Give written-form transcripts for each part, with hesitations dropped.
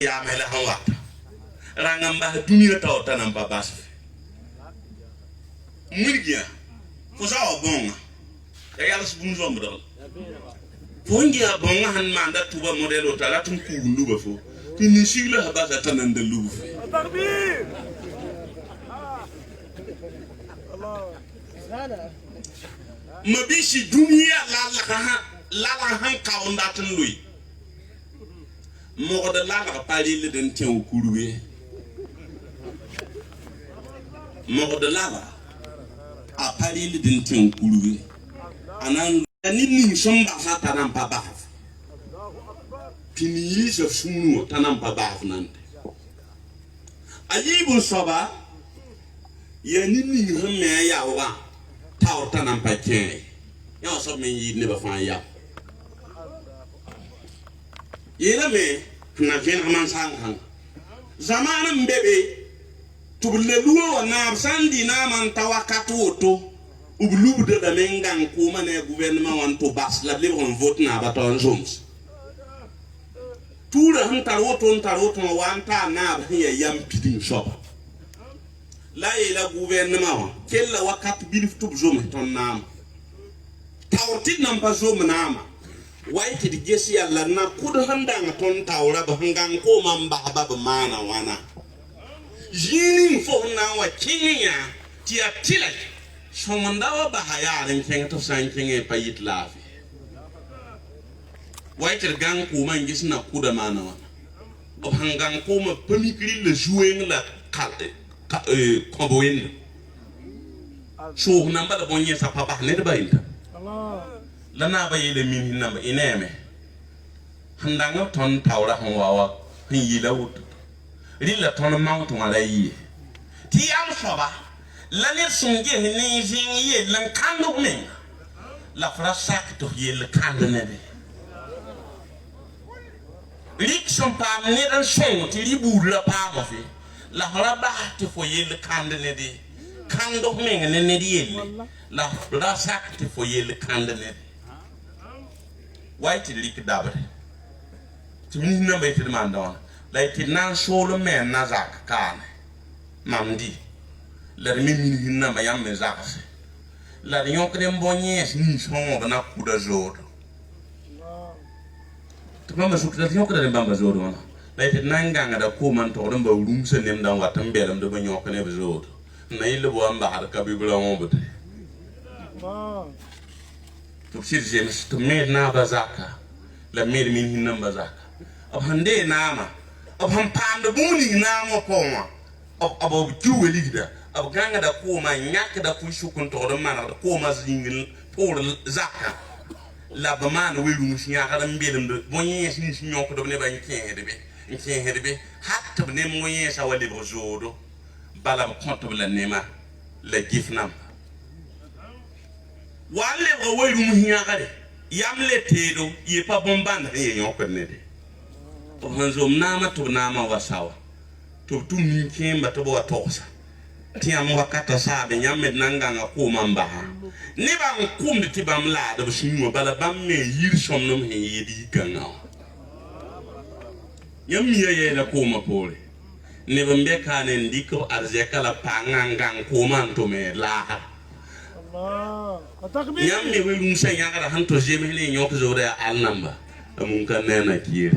ya mele hawa rangamba dunia ta otana mbabas murgia ko sawa bonga ya su bunzo mbodol fongia bonga han manda tuba modelo tala tum ku nduba fo kini sigla habasa tanan de luf takbir Allah mabishi dunia la han kaunda tan lui mo de la pali le den tian kuruwe mo de la a pali le den tian kuruwe anan ni ni somba sa tanam pa ba kini yisa sunu tanam pa ba nan ayibu soba ya ni ni hamme ya wa taw tanam pa ken ya so men yi ne ba fan ya yela me na fen man sang zamana mbebe tubulle luwa na sandi na man tawakatu to ublubu de da mengan ko mane gouvernement wan to bas la le on vote na baton joms tura han taroto wan ta na ba ya yam pidin shop la ila gouvernement wa kella wakat bilif tub jom ton nam tawti nam ba jom nama waiti di gesi yalla na kudu handanga ton tawra ba hangan ko man ba ba mana wana yini fo na wa kinya ti atila shomanda wa ba haya ren ken to san ken pa yit lafi waiti gang ko man gis na kuda mana wana ba hangan ko ma pamikri le jouer la kale ko boyen so namba da bonye sa pa ba ne da bayinta lana ba yele min hinamba ineme handanga ton tawra hon wawa hin yila wut rilla ton mawto wala yi ti am soba lane sunge ni jin ye lan kando men la frasak to yele kando ne be rik son pa ne dan son ti ribu la pa mo fi la haraba ti fo yele kando ne de kando men ne de yele la frasak ti fo yele kando ne de white lik dabre timi na be ti mandon like nan solo men na zak kan mamdi la mi min na ma yam zak la yon kre mbonye ni son na kuda zodo to mama su kre yon kre mbamba zodo wana like nan ganga da ko man to ba rum se nem dan watam belam de ba yon kre be zodo na ile bo amba har ka bi bula mo bote to james to me na bazaka la me min hinna bazaka ab hande nama ab han pande buni nama poma ab juwe ligda ab ganga da ko ma nyak da ku shukun to do mana da ko ma zingil pour zaka la ba man we lu shinya kada mbedem de bonye sin sinyo ko do ne ba nken be hatta ne moyen sa wali bozodo bala ba konto la nema la gifnam wale o we lu hinya kade yamle tedo ye pa bombanda ye nyokone de o hanzo nama to nama wasawa to tum kemba to bo tosa tiam wakata sabe nyamme nanganga ko mamba ni ban kum de tibam la de sunu bala bam me yir somnom he yedi ganga yammi ye la ko ma pole ne bambe kanen diko arje kala pangangang ko man to me la yam me we musa yangara hanto jemele nyok zore al namba amun kan nena kire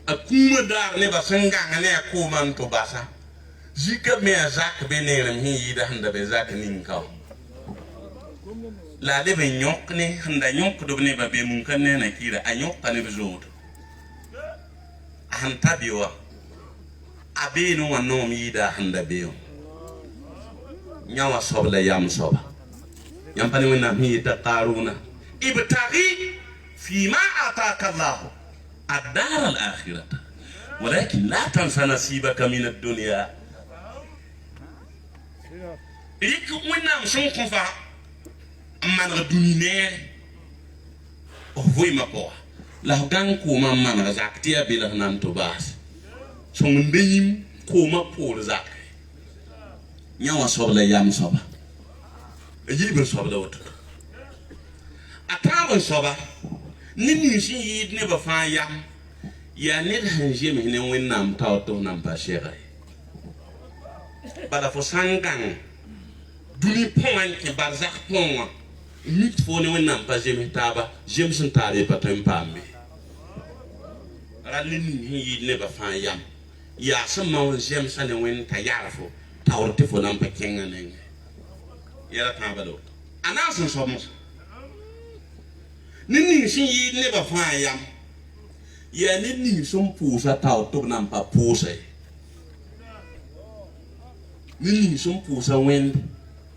akuma dar ne basanga ne ko man to basa jika me azak beneram hi yida handa be zak nin kaw la de be nyok ne handa nyok do ne ba be mun kan nena kire anyok kan be zodo hanta biwa abenu wanom yida handa be nyawa sobla yam soba yam pani wina mi ta qaruna ibtaghi fi ma ataka Allah ad-dar al-akhirah walakin la tansa nasibaka min ad-dunya ik wina sun kufa man radunine o voy mako la gang ko man zaktia bila nan to bas sun ndeyim ko ma pour zak nyawa sobla yam soba yibir sobla wotu ataban soba ni ni shi yi ne ba fa ya ne han je me ne wen nam ta to nam ba shere bala fo sangang duni pon ke barzak pon mit fo ne wen nam ba je me taba jem sun tare patam pambe ala ni ni yi ne ba fa ya sama won jem sa ne wen ta yarfo tawrte fo nam pa kenga ne yara ta balo anasun so mo ni shi yi ne ba fa ya ni som pusa tau to nam pa pusa ni som pusa wen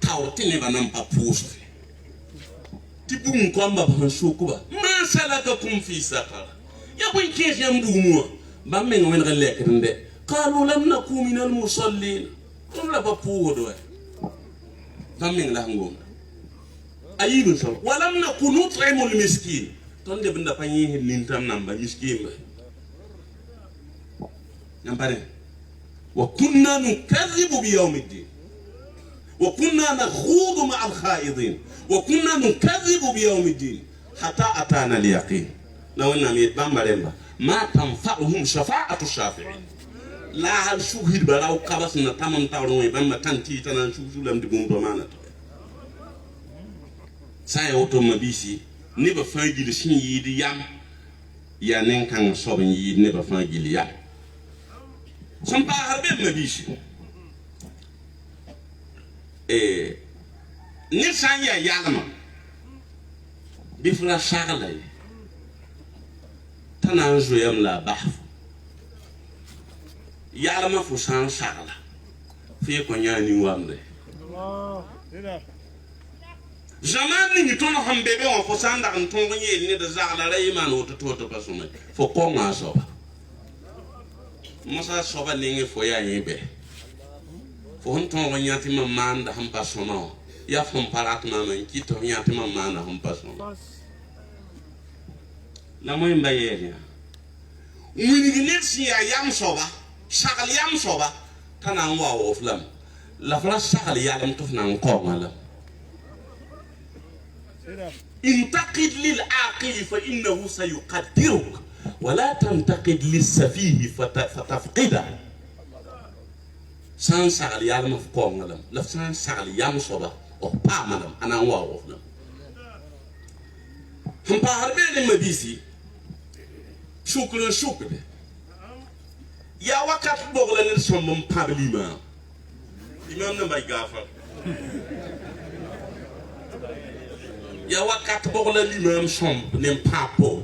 tau tine ba nam pa pusa ti bun ko amba ban sukuba ma salaka kum fi saqara ya bun ke jam du mo ba men wen galek nde qalu lam nakum min al musallin kum la ba pudo ba men la ngom ayibun so walam nakun nut'imul miskin ton de benda panyi nintam namba miskin ba nambare wa kunna nukadhibu bi yawmiddin wa kunna nakhudu ma'al khaidin wa kunna nukadhibu bi yawmiddin hatta atana al yaqin law anna mi bambaremba ma tanfa'uhum shafa'atu shafi'in la hal shuhid baraw qabasna tamam tawro e bamba tanti tanan shulam de bum do manata sai automobisi ne ba fa gili shin yi di yam ya nen kan so bin yi ne ba fa gili yam son pa harbe mabisi ni san ya yalma bi fla shagala tanan joyam la bahf yalma fu san shagala fi ko nyani wamde zaman ni tono hambe be on fo sanda kan tongo nyel ni da zagla ray man o to pasuma fo ko nga so mosa so ba ni fo ya yibe fo hon tongo nyati ma manda ham pasuma ya fo parat na man kito nyati ma mana ham pasuma la moy mbaye ya wini ni si ya yam so ba sagal yam so ba tanan wa o flam la fla sagal ya lam tof nan ko ngala انتقد للعاقل فإنه سيقدرك ولا تنتقد للسفيه فتفقده سان سال يالم فكون لم لا سان سال يام صبا او باملم انا واو لم هم باربي مبيسي شكرا يا وقت بوغلا نسمم بابليما امام نبي غافر ya wakat bogla limam som nem papo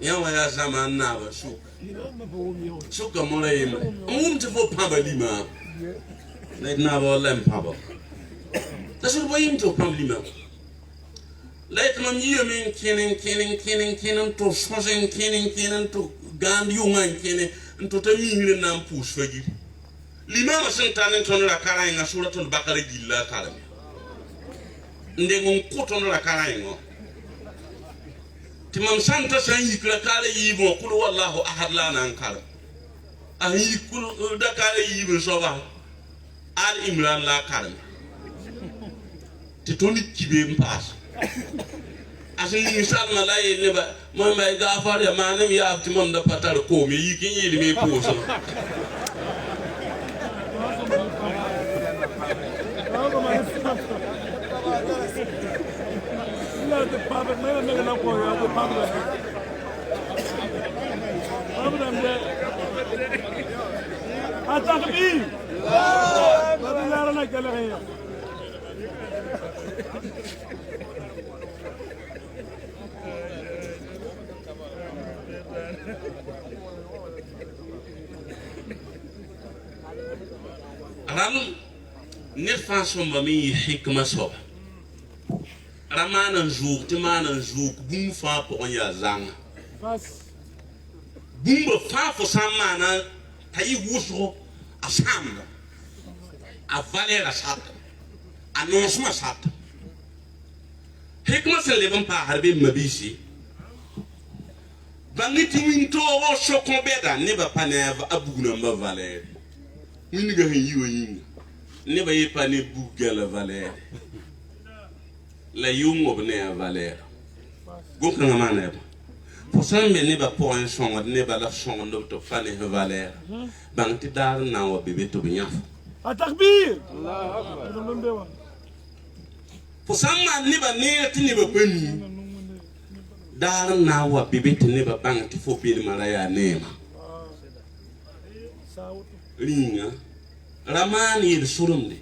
ya wa ya zaman na ba shuk ka mo lay te fo pamba limam lay na ba lem pamba da sur bo yim to pamba limam lay tamam yiyemen kenen to sosen kenen to gand yungan kenen to tamire nam pous fagi l'imam santanen ton la kala nga suratul baqara gilla kala ndengon koton la kala ngo timam santa san yikla kala yibo kul wallahu ahad la nan kala ayi kul da kala yibo soba al imran la kala ti toni kibe mpas asin ni salma la yele ba mo may gafar ya manam ya timam da patar ko me yikin yele me poso the puppet, man, I'm not going to the puppet. I thought me. But I don't like that. Ram nefasum bami hikma so ramana jour te mana jour bum fa pour ya zanga bum fa fo samana tayi wusro asam a valer asat annonce ma sat hikma se lebam pa harbe mabisi bangiti winto o shokon beda ne ba paneva abuguna ma valer wini ga yiwo yinga ne ba yepa ne bugala valer la yungo bne valère gok nga mana ba fo san be ne ba point son ne ba la son do to fane valère bang ti dar na wa bebe to binya Atakbir Allah akbar fo san ma ne ba ne ti ne ba pani dar na wa bebe ti ne ba bang ti fo be mara ya nema ringa ramani il surumde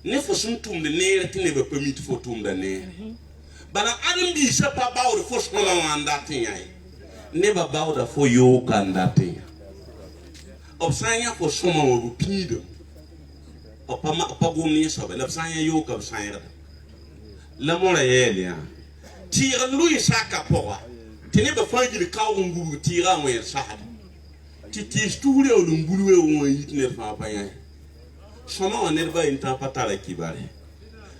ne fo sun tumde ne ti ne ba pami ti fo tumda ne bala adam bi sa pa bawde fo so la wanda tinyai ne ba bawda fo yo kanda tinya obsanya fo soma wo pido pa gomni so be obsanya yo ka obsanya la mora yele ya tira lui saka poa tini ba fangi de ka nguru tira mo yer sahad ti studio lu mbuluwe wo yitne fa pa yan soma on ne ba inta patara kibare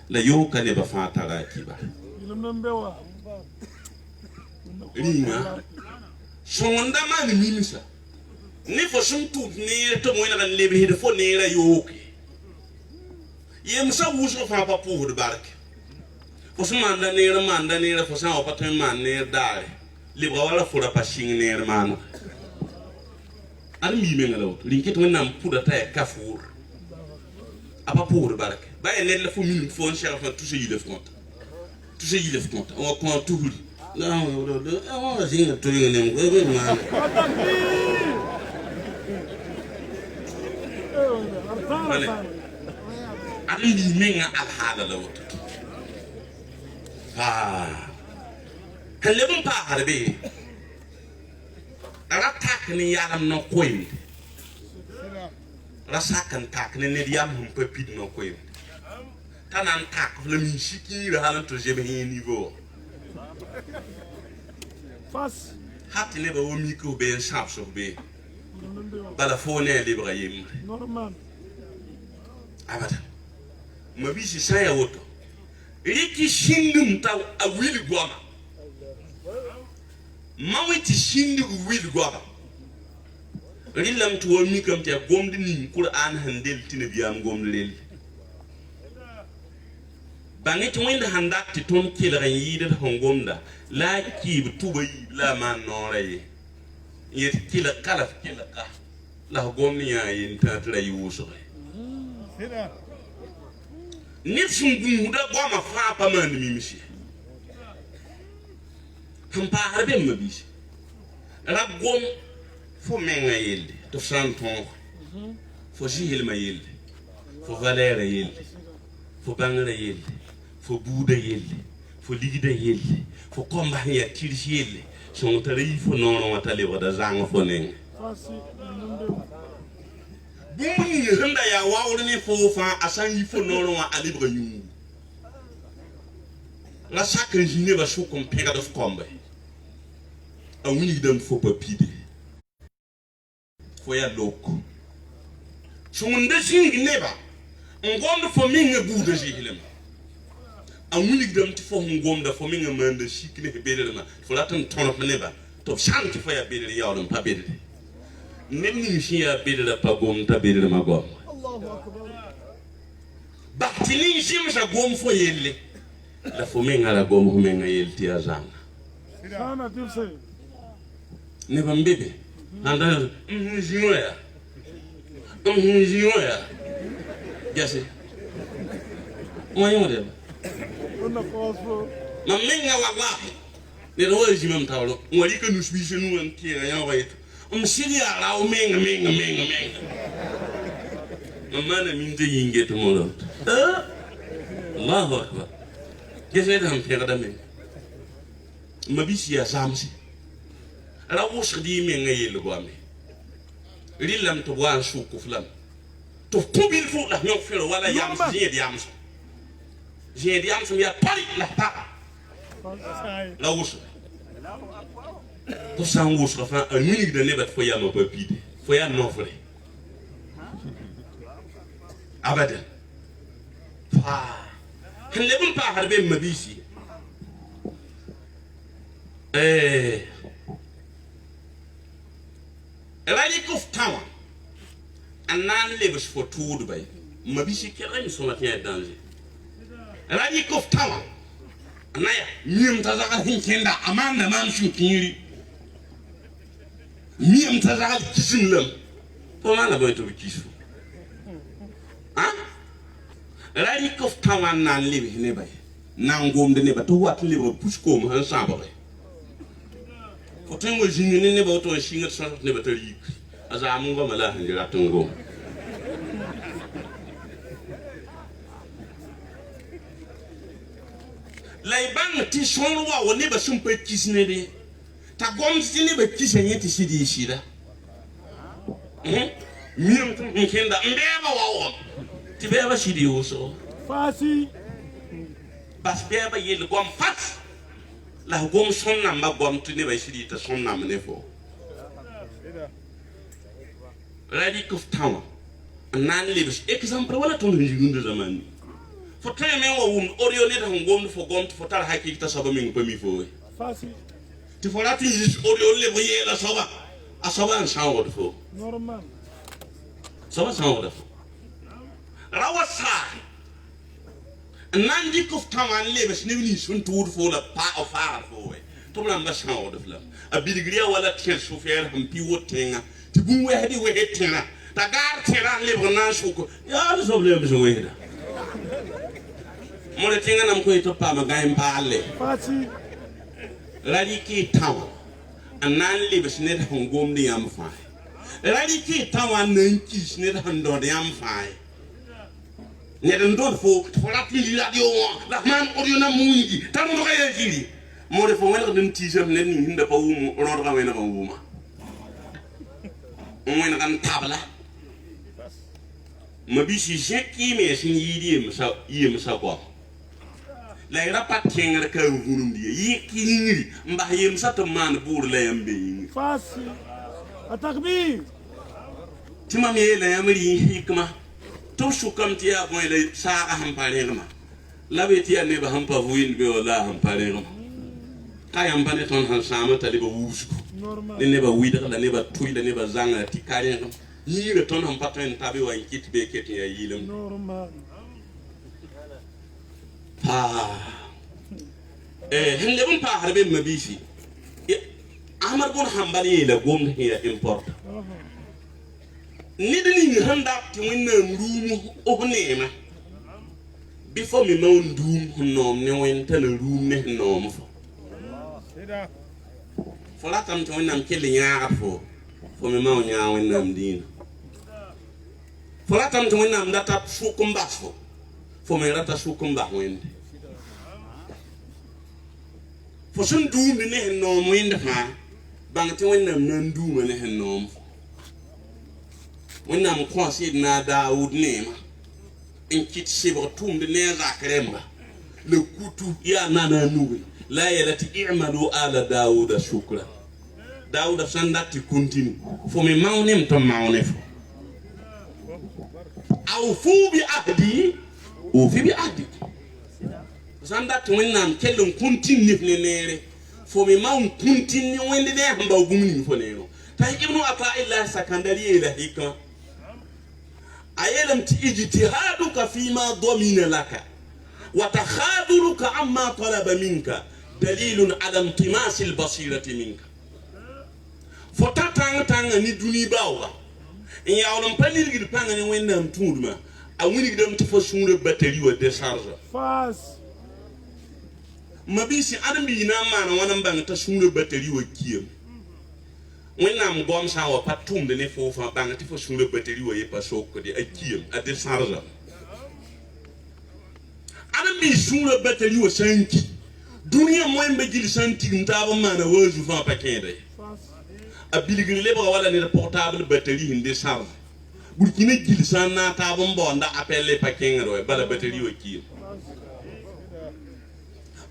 la yo ka ne ba fa tara kibare ringa sonda man mimisa ni fo sum tu ne to mo na lebe hede fo ne ra yo yem sa wuso fa pa pour de barke fo sum manda ne ra fo sa o patin man ne dare libra wala fo ra pa sing ne man ar mi me ngalo linket wonam puda ta e kafur apa pour de barke ba e ne la fo min fo cher fa toucher il le front on compte tout non on zinga to ngene ngwe man ali di menga al hada lawt kalebun pa harbe ratak ni yaram no koy rasakan tak ni yam hum pepid no koy tanan tak le min shiki halan to jebe niveau face hat ne ba womi ko be sharp so be bala fone libre yim normal abada ma bi si saya woto riki shindum taw a wili goma mawiti shindu wili goma rilam to womi kam te gomdi ni qur'an handel tinabiyam gomlel bangit wenda handak ti ton kilran yida hongomda la ki tuba la man noraye yet kila kala kila ka la gomni ya yin ta tra yuso sira ni sungu da goma fa pa man mi mishi hampa harbe mabisi ra gom fo menga yelde to santon fo jihil ma yelde fo valere yelde fo bangara yelde fo buuda yelle fo ligida yelle fo komba ya tirsi yelle son tari fo nono watale wada zanga fo nen bumi handa ya wawrni fo fa asan yi fo nono wa alibra yungu la sacre jine ba sho kom pega of komba a wini dam fo papide fo ya loko son nda jingi neba ngondo fo minga buuda jihilem amunik dam ti fo ngom da fo mi ngamanda shikne be bedel ma fo latam tonop neba to shanti fo ya bedel yawdum pa bedel nenni shi ya bedel pa gom ta bedel ma gom Allahu akbar batini jim sa gom fo yelle la fo mi ngala gom ho mi ngayel ti azana sana tifse ne ba mbebe anda jinoya jase moyo de on fosfo mamenga wallahi ne ro jimam tawlo ngoli ka nu suisse nu an tira ya wayt siria la o menga mamana min de yinge to molo Allahu akbar jase dam pera dame mabisi ya samsi ra wos di menga yel gwame rilam to wan su ku flam to kubil fu la nyok fero wala yam j'ai dit am ya pari la pa la wos to sangos fa un unique de nebat fo ya no papide fo ya no fre abadan fa kan lebun pa harbe mabisi Radi kof tawa anan lebus fo tuud bay mabisi kelen so la tiya danger Radi kof tawa Anaya, miem tazaga hinkenda amanda man shukiri. Miem tazaga kisim lam. Pomala boy to kisu. Ha? Rari kof tawan nan libi nebay. Nangom de neba to wat libi puskom han sabare. Fotengo jini neba to shinga sa neba to yik. Azamu ba mala hanjira tungo. Laibang ti sonwa wo neba sumpe kisne de. Ta gom ti neba kisanye ti sidi shida. Miem to nkenda mbeba wawo. Ti beba shidi oso. Fasi. Bas beba yel gom fat. La gom sonna ma gom tu neba shidi ta sonna mnefo. Radi kof tawa. Nan libes example wala ton jigunde zamani. For time men wo oriole da ngom fo gom to tar hakiki ta saba min pami fo. Fasi. Ti for that is oriole bo yela saba. Asaba an sawo fo. Normal. Saba sawo fo. Rawasa. Nan di kof tawa libes ne ni sun tour fo la pa of far fo. To blan ba sawo de flam. A bidigriya wala tel chauffeur ham pi wotenga. Ti bu we hedi we hetena. Ta gar tera libre nan shuko. Ya so blem so we da. Mole tinga nam ko ito pa magay pale. Fasi. Radi ki tawa. Anan libes ne hongom di am fai. Radi ki tawa nan kis ne hando di am fai. Ne den do fo lati radio la man audio na mungi. Tan do kay jiri. Mole fo wala den tisam ne ni hinda pa wumu ro ga wena ga wuma. Wena kan tabla. Mabisi jeki me sin yidi msa kwa. La ira pat kenga ka vunum die yiki ngiri mba yem sato man bur la yambe Fasi. Atakbir. tima me la yamri hikma to shukam tiya boy la saga ham pare ngama la be tiya ne ba ham pa vuin be wala ham pare ngama kayam bane ton han sama tali ba wusku Normal. ne ba wida la ne ba tuy la ne ba zanga ti kare ngam ni re ton ham paten tabi wa kit be ket ya yilam Normal. hende bun pa harbe mabisi amar gon hambali la gom hiya import nidini handa ti winna rumu o nema before me maun dum nom ne wen tan rum ne nom fo la tam to winna kele nyaara fo me maun nya wen nam din fo la tam to winna ndata sukum basfo fo me rata sukum ba wende fo sun dum ne nom wende ha bangti winna nan dum ne nom Wennam kwasi na Daoud nema en kit sibra tum de neza kremra le kutu ya nana nubi la yalati i'malu ala Daoud shukra Daoud sandati continue fo me mawnem to mawne fo aw fu bi ahdi o fi bi ahdi sandati wennam kellon continue ne nere fo me mawn continue wende de hamba gumni fo neno tay ibnu ata illa sakandari ila hikma أيلم اجتهادك فيما ضمن لك وتخاذلك عما طلب منك دليل على انطماس البصيرة منك فتاتان تان ني دوني باوا ان ياولم بانير غي بان ني وينام تودما اويني دم تفسون باتري و ديشارج فاس ما بيسي ادم بي نا مان وانم بان تسون باتري و كيم Wennam gom sa wa patum de ne fofa bang ti fo sur le batterie wa yepa sok de akiem a décharge ana mi sur le batterie wa sanki dunia mo embe jil santi ntaba mana wozu fa pakende a biligri le ba wala ne portable batterie in décharge burkina jil san na taba mbonda appelle pakenge ro bala batterie wa kiem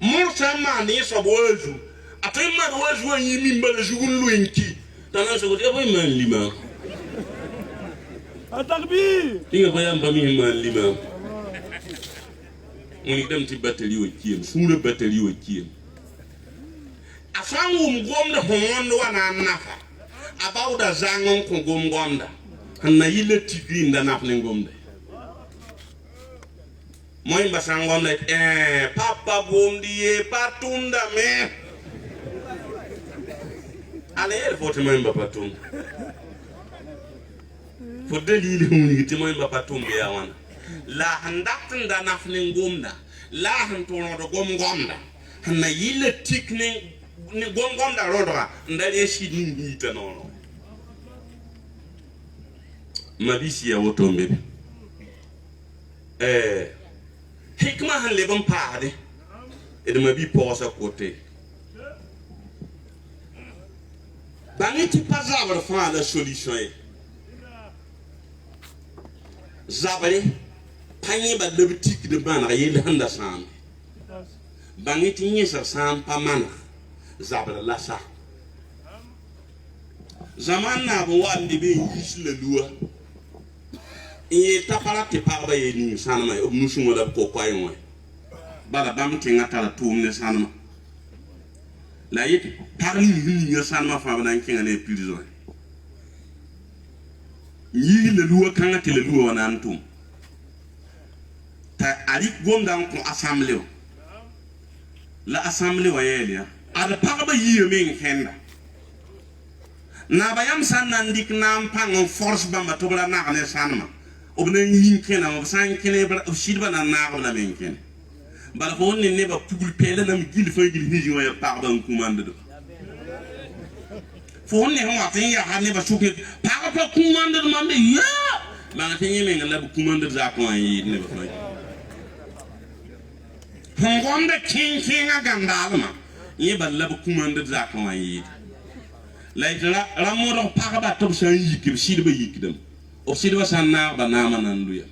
mo sama ne so wozu atema wozu yimi mbala jugun luenki Tana se gote boy man lima. Atakbir. Tinga bayam bami man lima. Oni dem ti batterie o kiem, suule batterie o kiem. Afangu mgomda homondo wana nafa. Abauda zangon ko gomgonda. Hanna yile tigri nda nafne ngomde. moi basangom like papa bomdi patunda me ale faut te moi patunda faut dalili huni te moi patumbe ya wana la handat nda nafni ngomna la han tono do gomda na yile tikne ni gomda rodra ndale shi ni hita nono mabisi ya wotombe hikma han lebon paade e de mabi posa côté bangiti pas avoir fa la solution e zabare panye ba de boutique de bana yele handa sam bangiti nyesa sam pa mana zabare la sa zaman na bo wandi be yisle lua e tapala te parba ye ni sanama e musu ngola ko kwai mo bala bam ke ngata la tum ne sanama la yit parli ni ni sanama fa bana ke ngane prison yi le luwa kan te le luwa na antum ta ali gonda ko assemblée la assemblée wa yelia ada parba yi men kenda na bayam sanan dik nam pang force bamba to bla na ne sanama obna yin kena o san kene ba shidba na na la men kene bala ko wonni ne ba pugul pele na mi gil fa gil hiji wa pa ban commande do fo wonni ho atin ya ha ne ba suke pa pa commande do mande ya ba na tin yemen la commande za ko yi ne ba fa hongonde kinga gandal ma yi ba la commande za ko yi la la mo do pa ba to san yi ki shidba yi kidam o sidwa sanna banama nanduya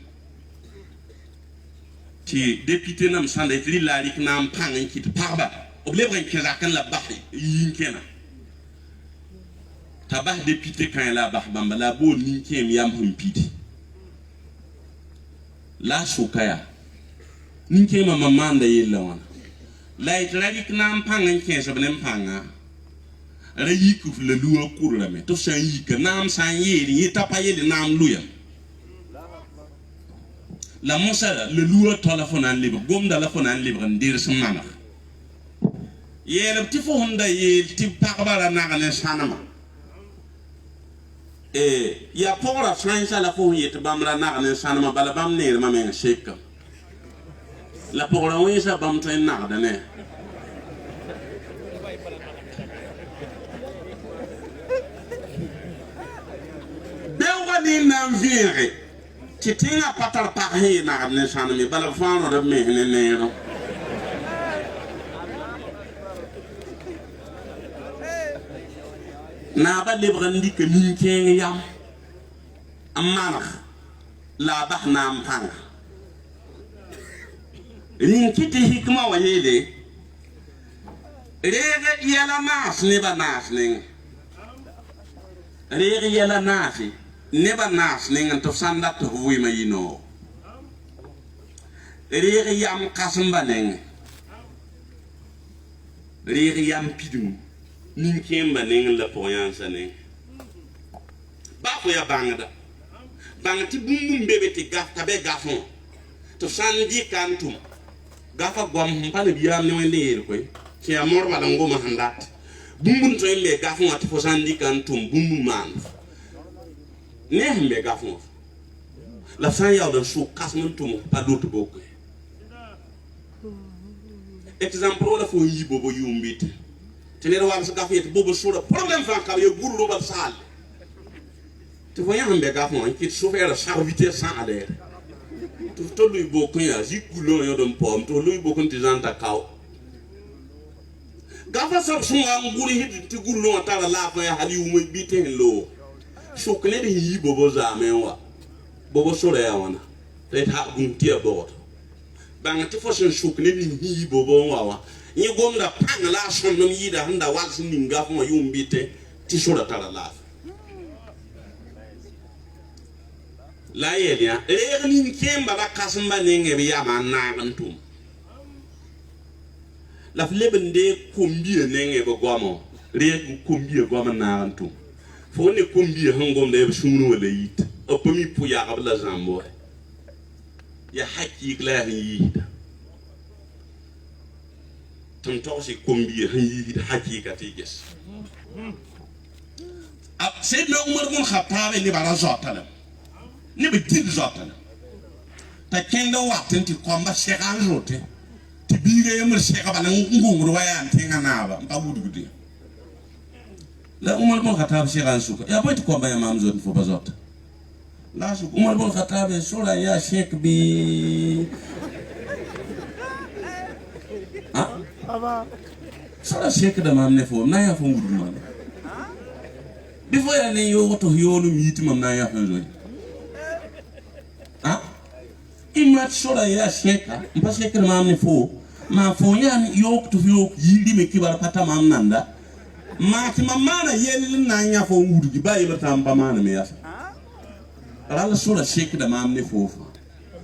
ti député nam sande li la lik nam pangin kit parba o lebren keza kan la bah yinkena tabah député kan la bah bamba la bo ninkem yam humpiti la sukaya ninkem mamanda yella wana la lik nam pangin keza benem panga la yiku le luwa kurla me to san yika nam san yeli yita pa yeli nam luya la musa le luwa téléphone an libre gomda la phone an libre ndir smana yele ti fo honda yel ti parba na ne sanama ya pora science la fo yet bamla na ne sanama bala bam ne ma men sheka la pora wisa bam tan na da ne ni nan viere ti tinga patar pa he na ne sanami bala fano de me ne no na ba lebran dik min ken yam amana la bah na mpanga rin kiti hikma wa yele rega yela nas ne ba nas ne rega yela nasi neba nas ningan to sanda to wi ma yino riri yam kasamba neng riri yam pidum nin kemba neng la poyansa neng ba ko ya bangada bangati bumbum bebe ti gaf tabe gafon to sandi kantum gafa gwam mpale biyam ne wende yel koy ci amor wala ngoma handat bumbum to yembe gafon at fo sandi kantum bumbum man ne me gafon la san yaw da su kasmun tum pa dotu bokko exemple la fo yi bobo yumbit tenere wala sa gafet bobo sura problème fa ka yo guru ba sal te voyant me gafon qui souffre la serviteur sans adhère to lui bokko ya jikulo yo dum pom to lui bokko tizanta kaw gafa sa suma nguri hidi ti guru ta la fa ya hali umo biten lo shokne de yi bobo zamenwa bobo sura ya wana te ha guntia bot bang ti fo sen shokne ni yi bobo wawa ni gomda pang la son no yida handa wal ni ngaf mo yumbite ti sura tala la la yelia ni kemba la kasamba nenge bi ya manna antum la flebende kombi nenge bo gomo re kombi gomo na antum fo ne kombi hangom de sunu wala yit opomi pu ya abla zambo ya hakik la yida tum tawsi kombi yida hakikati ges Sayyidina Umar bin Khattab ni bara zotala ni bi tid zotala ta kenda watin ti komba shekan rote ti biga yamur sheka bana ngumru wayan tinga naba mpa wudugudi la Umar bin Khattab shekan suka ya boy ti komba ya mam zot fo bazot la su Umar bin Khattab sura ya shek bi sura shek da mam ne fo na ya fo wudu man before ya ne yo to yolu miti mam na ya hanzo imat sura ya sheka mpa sheka mam ne fo ma fo ya yo to yo yiri me kibar pata mam nanda ma ti mamana yel na nya fo wudu gi bayi mata mpa mana me ya ala sura sheka da mam ne fo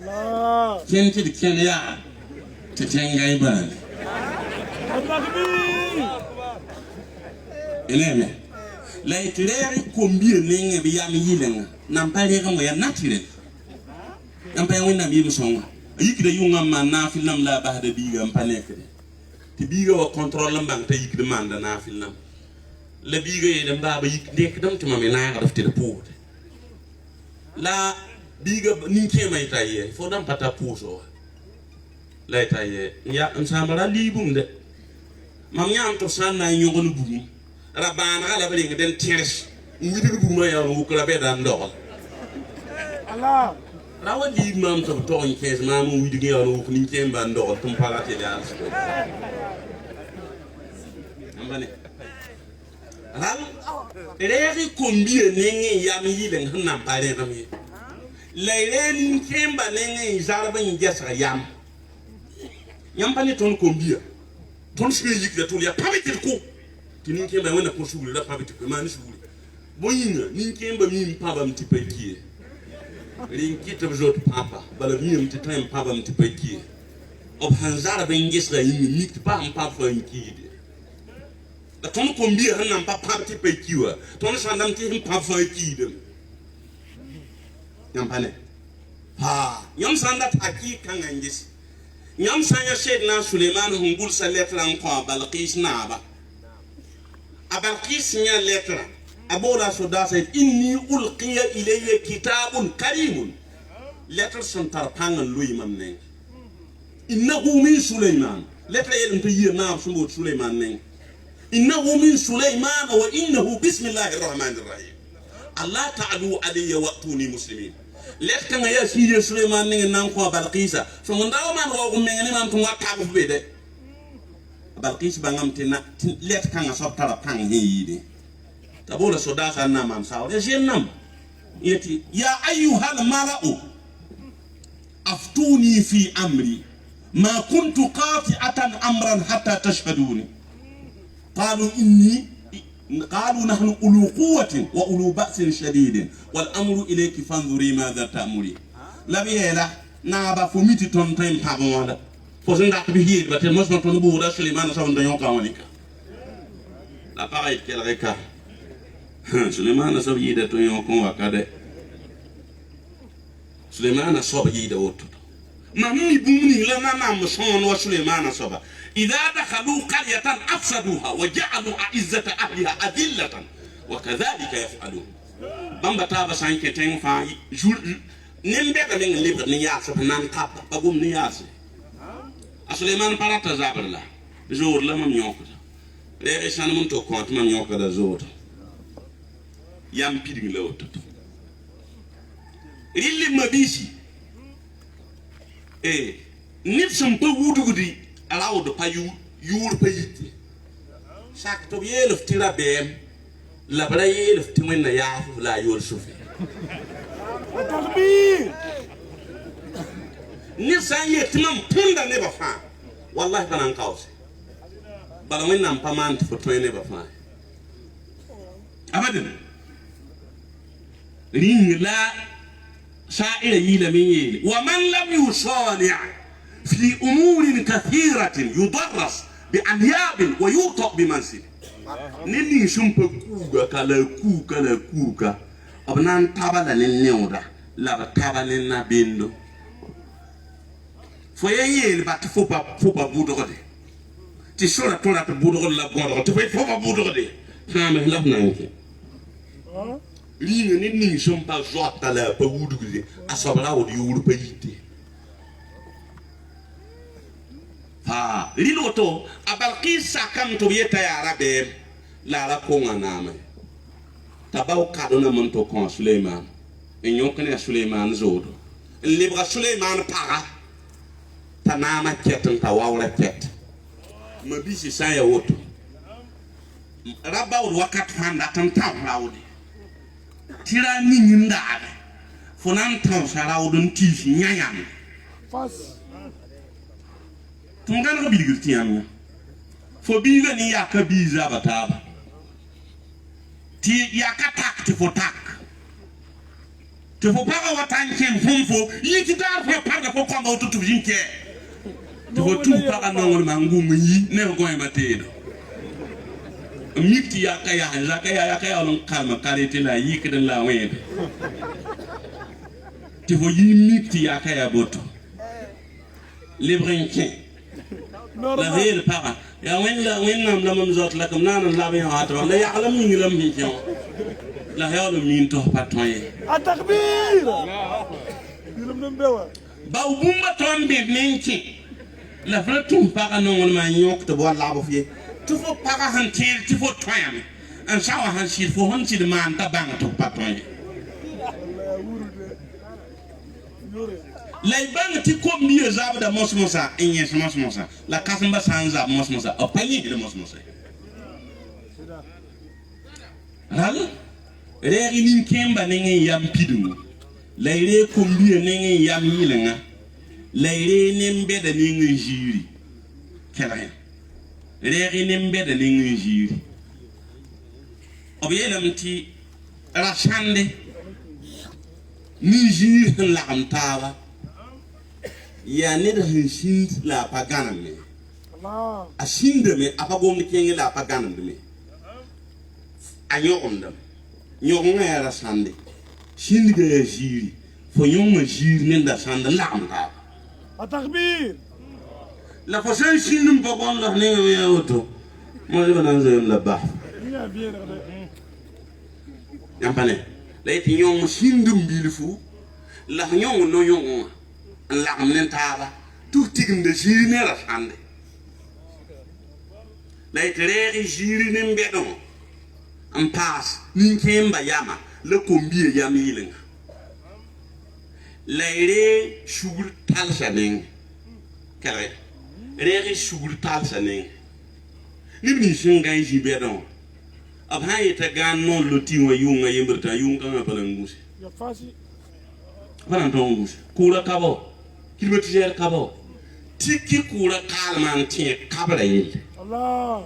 Allah ken ti ken ya ti tengai ba Eleme la itireri kombie ninge bi yam yilenga nampale ga ya naturel nampale wona mi musonga yikide yunga man nafil nam la bahda biga mpanekde ti biga wa control mbang ta yikide manda nafil nam la biga yedem baba yik nek dam ti mami na ga dafti de pote la biga ninke may taye fo dam pata puso la taye ya nsambara libum de mam nyam to san na nyogonu bugum rabana gala bari ngden tiris ngidi bugum ya wu kala be dan doxal Allah rawa li mam to to en kes mam wu digi ya wu ni kem ban doxal tum palate ya ambane ral reeri kombie nengi yam yilen hanna pare rami leere ni kemba nengi zarba ni jasa yam pani ton kombia ton sire yikda ton ya pabetir ko tinin kemba wona ko sugul da pabetir ko mani sugul boyinga nin kemba mi pabam tipeki rin kitab jot papa bala mi ti time pabam tipeki ob hanzara ben gisra yimi nit pa am pa fa yikide da ton kombia hanam pa pa tipeki wa ton sandam ti pa fa yikide pane ha yam sanda taki kan angis Nyam sanya Sayyidina Suleiman hungul sa letra kwa Balqis naba Balqis nya letra abola soda say inni ulqiya ilayya kitabun karimun letra santar pangan luy man nen innahu min Suleiman letra yelum to yirna sumbo Suleiman nen innahu min Suleiman wa innahu bismillahir rahmanir rahim Allah ta'alu alayya wa'tuni muslimin let kan ya siye Suleiman ne nan ko Balqisa so ndaw man wo mengene man to wata ko be de Balqis bangam tina let kan so tara pan yidi tabola so da san na man saw de jennam yati ya ayyuhal mala'u aftuni fi amri ma kuntu qati'atan amran hatta tashhaduni قالوا نحن أولو قوة وأولو بأس شديد والأمر إليك فانظري ماذا تأمري لا بيلا نابا فميتي تون تايم بابا فوزن داك بيهيد باتي مسما تون بورا سليمان ساون دانيو كاونيكا لا بايت كيلا ريكا سليمان ساو ييدا تون يو كون واكا سليمان ساو ييدا ووتو مامي بومني لا نام سون وسليمان ساو إذا دخلوا قرية أفسدوها وجعلوا أعزة أهلها أذلة وكذلك يفعلون بامبا تابا سانكي تين فاي نمبيتا من ليبر نياس فنان تابا بقوم نياس سليمان باراتا زابر لا زور لما ميوكدا ليغي سان منتو كونت ما ميوكدا زور يام بيدين لوتو ريلي مبيسي نفسم بوودغدي allow the payu yur payiti sak to yelf tira bem la bra yelf timenna ya la yur sufi takbir ni san yetimam punda ne ba fa wallahi banan kawse bala min nam pamant fo to ne ba fa abadan ring la sa'ira yila min yili wa man lam yusani' في أمور كثيرة يدرس بأنياب ويوطأ بمنزل نلي شمبا كوكا كلا كوكا أبنان تابا لننيودا لا تابا لنا بيندو Faut y aller, faut pas boudrer. Tu sais, la toile à te boudrer la gondre, tu faut pas boudrer. Ça me l'a nanké. Ligne ni sont pas joie à la pas boudrer, à savoir où du pays. Ah, l'îloto, à Balkis, ça comme tu y es à la belle, la Konganame. Tabao Kadona Monto con Suleiman, et yon connaît Suleiman Zodo. Libre Suleiman para. Tanama Ketan Tawala Ket. Mabisi Saya Woto. Rabao Wakat Fandatan Town Laudi. Tirani Nindad. Fonan Town Saraudun Tifi Nyan. Face. Tungana Bigutian. For Biga ni Yaka Bizabataba. Ti Yaka tak to for tak. To for power what time came home for, you did that for part of come out to drink care. To two paranong mangumi, never going material. Miti Yakaya, Zakaya on Kalma Karitilla, Yik and La Wayne. To for you meet Yakaya Boto. Living king. La real para. Ya when I'm Lamazot like a man and loving heart, and they are loving them. La hell mean to Patoy. التكبير. Baumba Tom be mention. La Flatum Paranon my yoke the one love of ye. To for Parahan tail to for triumph. And shower her sheet for 100 man the bank to Patoy. La bang to come near Zabda Mosmosa, and yes, Mosmosa. La Casamba Sansa Mosmosa, a penny the Mosmosa. Hallelujah. Rering Kemba Ning Yam Pidu. Lay Kumbi Ning Yam Yilinga. Lay name better Ning Jiri. Kelayan. Rering name better Ning Jiri. Obelam T. Rashande Nijir Lamtava. Ya never his la paganame. A shindeme, a pagom king la paganame. I know on them. Young era Sunday. Shindig Jiri. For young Jiri in the Sunday Lamba. التكبير. La Fosse Shinum Pogon of Neo. Mother in the bath. Yampane. Let young Shindum beautiful. La young no young. And Lamnentava. Two taking the Jiri near Sunday. Let Rary Jiri in Bedon. And pass, Ninkemba Yama, Lokumbi Yamiling. Lady Sugar Talsaning. Carry. Rary Sugar Talsaning. Living Shanghai Bedon. Of high it a gun non Lutima Yunga Yimberta Yunga Palangus. Your fancy. Valantongus. Kula Cabo. Kilbert Cabo. Tiki Kula Kalman Tia Cabaret. Allah.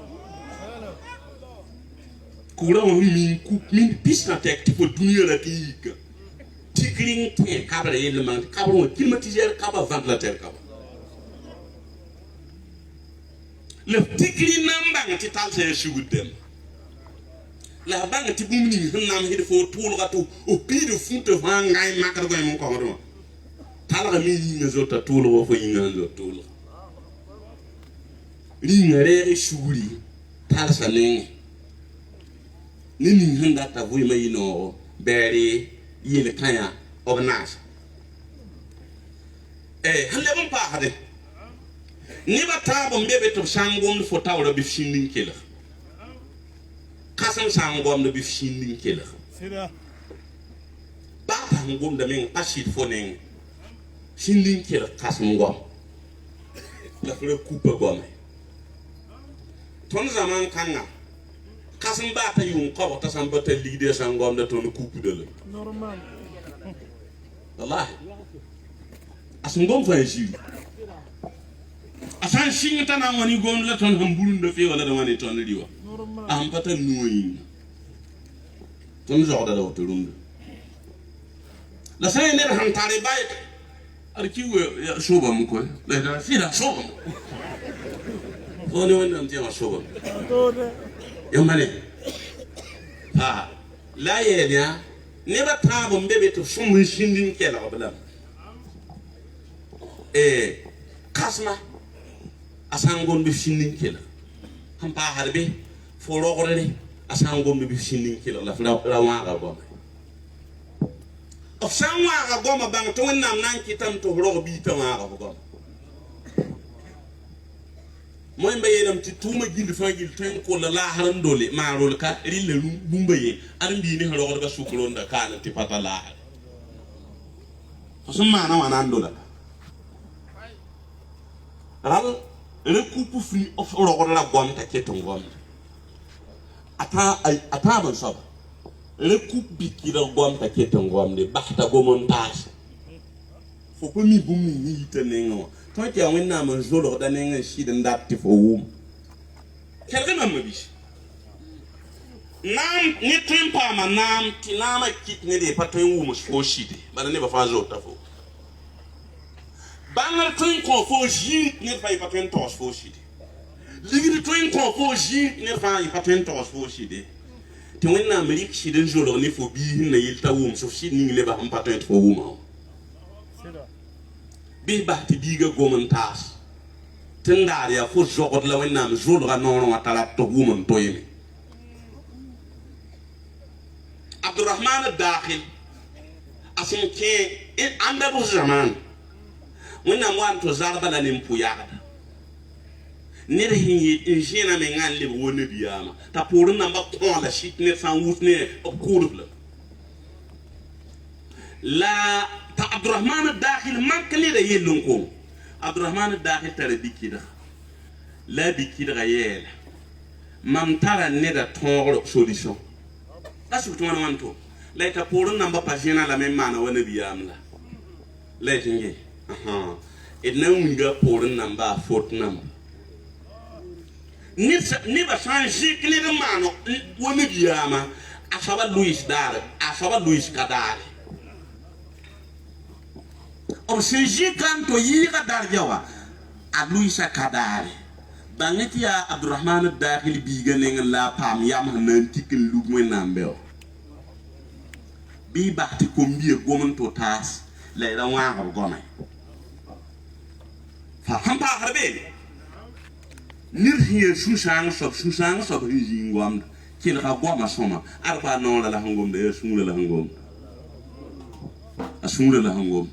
Kura min cook min pista tek for dunia la tika. Tickling te cabra element, cabron, climatiser caba ventilateur caba. Le tickling nambang tital se shoot them. La bang tibumini nam hid for tool ratu, au pied de foot of hangai macro mon corridor. Tala mi zota tool for yin tool. Ring re shuri, talsaning. Nini hunda ta vui mai no beri yele kanya of nas. Halle mon pa hade. Niba tabo mbebe to sangom fo tawra bi shindin kila. Kasam sangom de bi shindin kila. Sida. Ba ta ngom de men pashit fo nen. Shindin kila kasam ngom. La fle coupe gom. Ton zaman kanga. Kasam bata yung ko ta sam bata leader sangom da ton coupe de le. Normal. Wallahi. Asungom fa jiri. Asan shinga tana woni gom la ton hambulun de fe wala da woni ton riwa. Normal. Am pata noyin. Ton jorda da to rumbe. La sai ne han tare bayt. Arkiwe ya shoba mu ko. La da sira shoba. Oni wanda am tiya shoba. Tode. Yamane. Ha. La yenya ne ba tabo mbebe to sumu shindin kela oblam. kasma asangon bi finnin kila han pa harbe fo rogore asangon bi finnin kila la wa ga goma of sanwa ga goma bang to wonnam nan kitam to rogo bi tama ga goma moy mbayedam ti tuma gildi fa gildi tan ko la haran dole ma rol ka rille lu mbaye an bi ni rogo ga sukron da kana ti pata la fasuma na wana ndola ral recoupe free of rogo la gom ta keton gom ata ban saba recoupe biki la gom ta keton gom de baxta gomon tas fo ko mi bum ni tenengo to ti awin na man zolo da nenga shi den dat ti fo wum kelga na mabi nam ni tempa ma nam ti nama kit ne de pato wum fo shi de bana ne ba fa zo ta fo bangal twin ko fo ji ne fa pato to fo shi de ligi twin ko fo ji ne fa pato to fo shi de ti win na malik shi den zolo ne fo bi ne yilta wum so shi ni le ba am pato fo wum bi bahti diga goman tas tendar ya fo jogot la wenam jolra non atala to woman to yemi Abdurrahman al-Dakhil asin ke in anda bu zaman wenam wan to zarba la nim puyada nere hinyi injena me ngan le woni biyama ta pour namba ko la shit ne san wutne o kurble la ta Abdurrahman al-Dakhil man kali da yellon ko Abdurrahman al-Dakhil tare bikida la bikida yel mam tara ne da toro solution la su tuma man to la ta pour namba pagina la même mana wana biyam la tinge edna unga pour namba fort namba ni ba changer kli de mano wana biyama asaba Luis Dar asaba Luis Kadare o seji kanto yiga darjawa a Luisa Kadare bangeti ya Abdurrahman al-Dakhil biga nenga la pam yam hanan tikil lu moy nambeo bi bakti ko mbiye gomon to tas la ira wa ko gomay fa hampa harbe nir hiye susang sob hiji ngom kil ka goma soma arba non la hangom de sumula la hangom asumula la hangom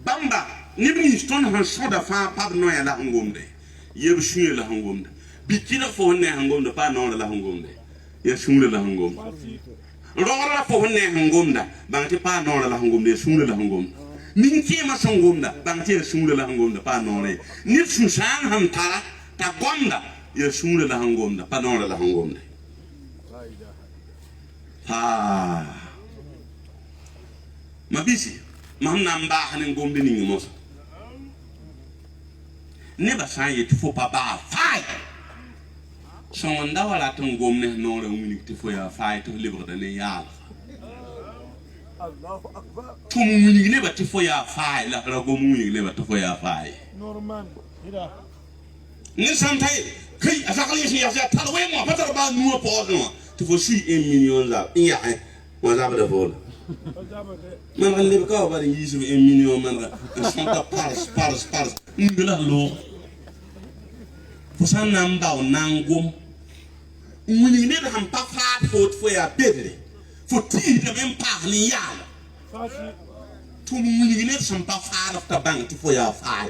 bamba nibni ston han soda fa pab no ya la hangomde yeb shuye la hangomde bikila fo ne hangomde pa no la hangomde ya shumle la hangomde rora fo ne hangomda bangti pa no la hangomde shumle la hangomde ninki ma songomda bangti shumle la hangomde pa no re ni susan han ta gomda ya shumle la hangomda pa no la hangomde ha mabisi Mahnamba hanin gombe ni ngos ne ba san yeti fo pa ba fay son nda wala tan gomne no re wini ti fo ya fay to libre de ne yal Allahu akbar tum wini ne ba ti fo ya fay la ra gom wini ne ba ti fo ya fay normal ida ni santay kai asakali shi ya tal we mo patar ba nu po no ti fo suis 1 million za in ya mo za ba de fo man kan lebe ka bari yisu 1 million man son ta pars ngila lo fo san namba o nangom wini ne da ham pa fa fo ya bedre fo ti de même pas ni ya tu wini ne sam pa fa ta bank ti fo ya fa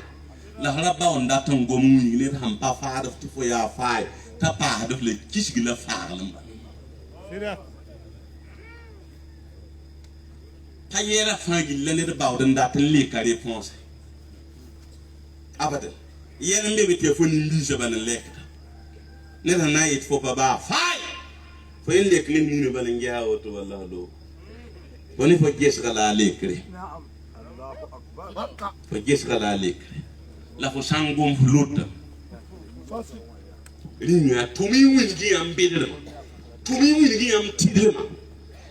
la rabba on da tan gom wini ne ham pa fa ti fo ya fa ta pa de le kisgila fa lamba Tayera fangi lene de bawden da tan le ka réponse abadan yen mbebe telefone lise ban lekta ne da na yit fo baba fay fo en lek ne munu ban ngiawo to wallahi do woni fo jes kala lekre na'am Allahu akbar fo jes kala lekre la fo sangom lutta rinya tumi wingi am bedema tumi wingi am tidema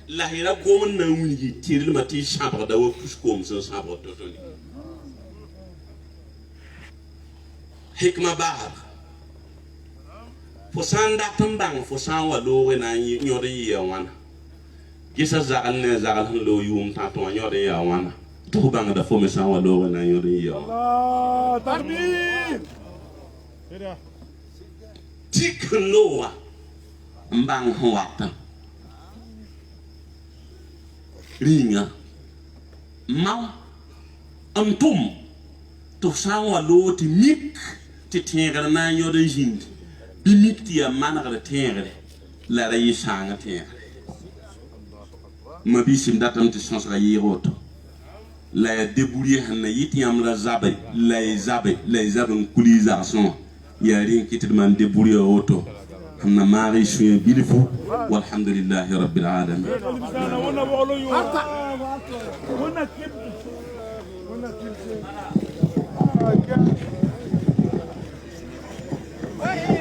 la hira gomon na wuni tiril mati chambre da wo puskom so chambre to toni hikma ba fo sanda tambang fo san wa lo we na nyori ya wana gisa zagal ne zagal han lo yum ta to nyori ya wana to banga fo me sa walo na yori yo Allah takbir. tikloa mbang hwata ringa mau antum to sa walo ti mik ti tengere na yori jindi bi mik ti amana ga tengere la ra yi sanga tengere ma bisim datam ti sens ga yeroto la débrouiller hanna yiti am la zabe la zabe kulisation ya rin kitir man débrouiller auto hamna mari shuye bilifu walhamdulillahi rabbil alamin وانا بقول له وانا كنت